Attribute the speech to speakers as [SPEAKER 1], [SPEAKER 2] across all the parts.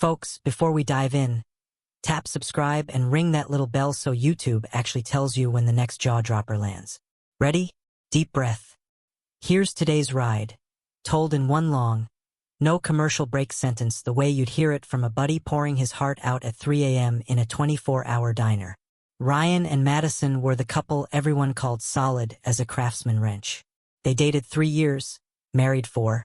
[SPEAKER 1] Folks, before we dive in, tap subscribe and ring that little bell so YouTube actually tells you when the next jaw dropper lands. Ready? Deep breath. Here's today's ride, told in one long, no commercial break sentence the way you'd hear it from a buddy pouring his heart out at 3 a.m. in a 24-hour diner. Ryan and Madison were the couple everyone called solid as a craftsman wrench. They dated 3 years, married 4,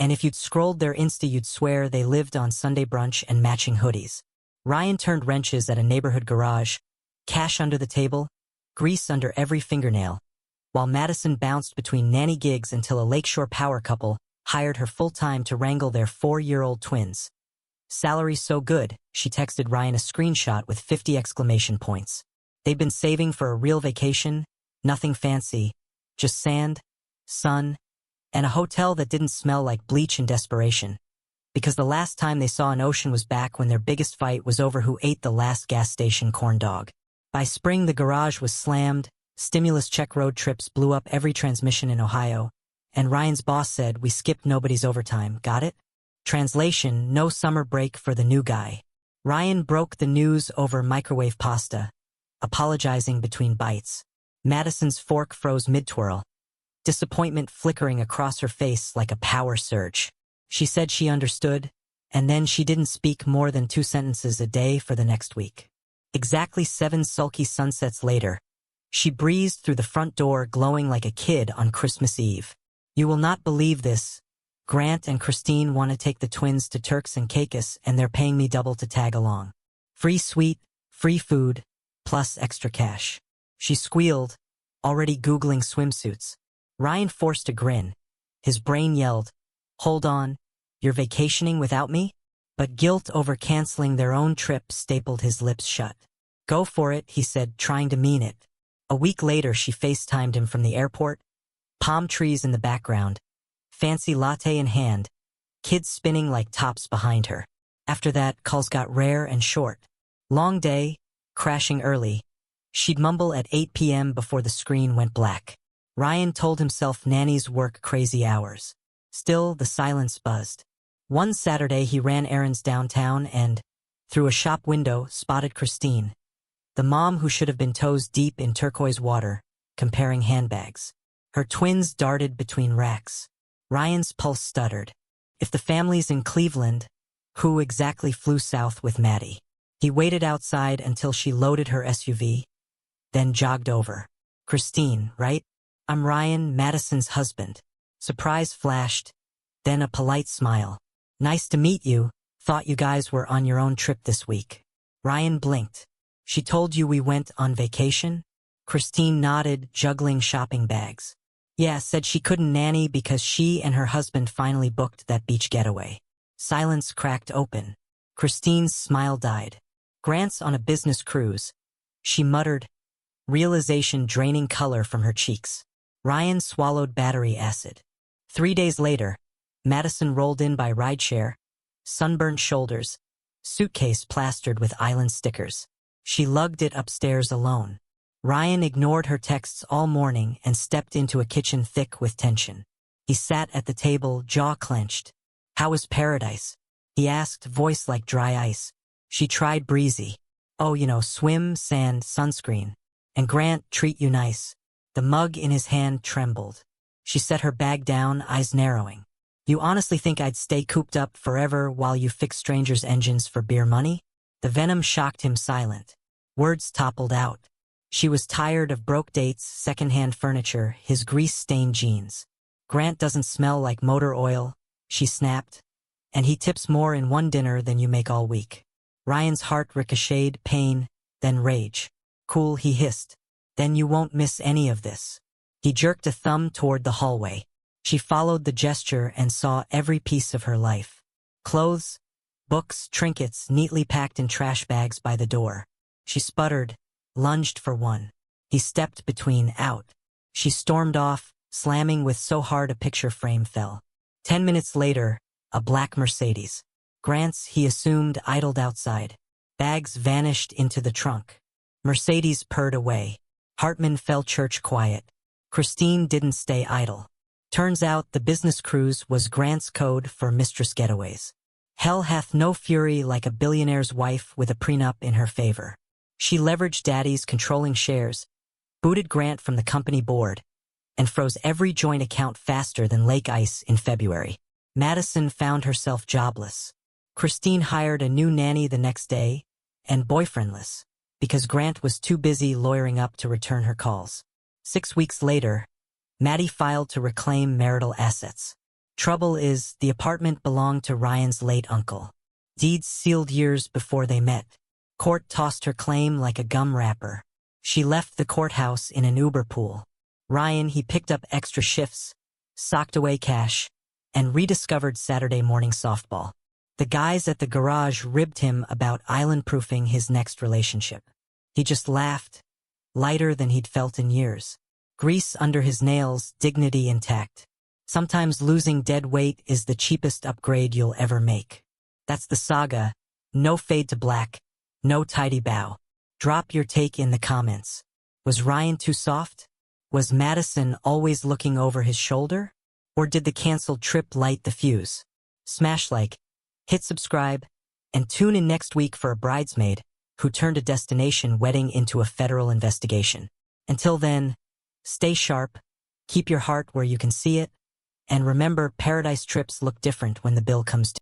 [SPEAKER 1] and if you'd scrolled their Insta you'd swear they lived on Sunday brunch and matching hoodies. Ryan turned wrenches at a neighborhood garage, cash under the table, grease under every fingernail, while Madison bounced between nanny gigs until a Lakeshore power couple hired her full-time to wrangle their 4-year-old twins. Salary so good, she texted Ryan a screenshot with 50 exclamation points. They'd been saving for a real vacation, nothing fancy, just sand, sun, and a hotel that didn't smell like bleach and desperation. Because the last time they saw an ocean was back when their biggest fight was over who ate the last gas station corn dog. By spring the garage was slammed, stimulus check road trips blew up every transmission in Ohio, and Ryan's boss said, "We skipped nobody's overtime, got it?" Translation, no summer break for the new guy. Ryan broke the news over microwave pasta, apologizing between bites. Madison's fork froze mid-twirl, disappointment flickering across her face like a power surge. She said she understood, and then she didn't speak more than 2 sentences a day for the next week. Exactly 7 sulky sunsets later, she breezed through the front door glowing like a kid on Christmas Eve. "You will not believe this. Grant and Christine want to take the twins to Turks and Caicos and they're paying me double to tag along. Free suite, free food, plus extra cash." She squealed, already Googling swimsuits. Ryan forced a grin. His brain yelled, "Hold on, you're vacationing without me?" But guilt over canceling their own trip stapled his lips shut. "Go for it," he said, trying to mean it. A week later she FaceTimed him from the airport, palm trees in the background, fancy latte in hand, kids spinning like tops behind her. After that, calls got rare and short. Long day, crashing early. She'd mumble at 8 p.m. before the screen went black. Ryan told himself nannies work crazy hours. Still, the silence buzzed. One Saturday he ran errands downtown and, through a shop window, spotted Christine, the mom who should have been toes deep in turquoise water, comparing handbags. Her twins darted between racks. Ryan's pulse stuttered. If the family's in Cleveland, who exactly flew south with Maddie? He waited outside until she loaded her SUV, then jogged over. "Christine, right? I'm Ryan, Madison's husband." Surprise flashed, then a polite smile. "Nice to meet you. Thought you guys were on your own trip this week." Ryan blinked. "She told you we went on vacation?" Christine nodded, juggling shopping bags. "Yeah, said she couldn't nanny because she and her husband finally booked that beach getaway." Silence cracked open. Christine's smile died. "Grant's on a business cruise," she muttered, realization draining color from her cheeks. Ryan swallowed battery acid. 3 days later, Madison rolled in by rideshare, sunburnt shoulders, suitcase plastered with island stickers. She lugged it upstairs alone. Ryan ignored her texts all morning and stepped into a kitchen thick with tension. He sat at the table, jaw clenched. "How is paradise?" he asked, voice like dry ice. She tried breezy. "Oh, swim, sand, sunscreen. And Grant treat you nice." The mug in his hand trembled. She set her bag down, eyes narrowing. "You honestly think I'd stay cooped up forever while you fix strangers' engines for beer money?" The venom shocked him silent. Words toppled out. She was tired of broke dates, secondhand furniture, his grease-stained jeans. "Grant doesn't smell like motor oil," she snapped. "And he tips more in one dinner than you make all week." Ryan's heart ricocheted, pain, then rage. "Cool," he hissed. "Then you won't miss any of this." He jerked a thumb toward the hallway. She followed the gesture and saw every piece of her life. Clothes, books, trinkets neatly packed in trash bags by the door. She sputtered, lunged for one. He stepped between, out. She stormed off, slamming with so hard a picture frame fell. 10 minutes later, a black Mercedes. Grant's, he assumed, idled outside. Bags vanished into the trunk. Mercedes purred away. Hartman fell church quiet. Christine didn't stay idle. Turns out the business cruise was Grant's code for mistress getaways. Hell hath no fury like a billionaire's wife with a prenup in her favor. She leveraged Daddy's controlling shares, booted Grant from the company board, and froze every joint account faster than lake ice in February. Madison found herself jobless. Christine hired a new nanny the next day, and boyfriendless, because Grant was too busy lawyering up to return her calls. 6 weeks later, Maddie filed to reclaim marital assets. Trouble is, the apartment belonged to Ryan's late uncle. Deeds sealed years before they met. Court tossed her claim like a gum wrapper. She left the courthouse in an Uber pool. Ryan, he picked up extra shifts, socked away cash, and rediscovered Saturday morning softball. The guys at the garage ribbed him about island-proofing his next relationship. He just laughed, lighter than he'd felt in years. Grease under his nails, dignity intact. Sometimes losing dead weight is the cheapest upgrade you'll ever make. That's the saga. No fade to black. No tidy bow. Drop your take in the comments. Was Ryan too soft? Was Madison always looking over his shoulder? Or did the canceled trip light the fuse? Smash like, hit subscribe, and tune in next week for a bridesmaid who turned a destination wedding into a federal investigation. Until then, stay sharp, keep your heart where you can see it, and remember, paradise trips look different when the bill comes due.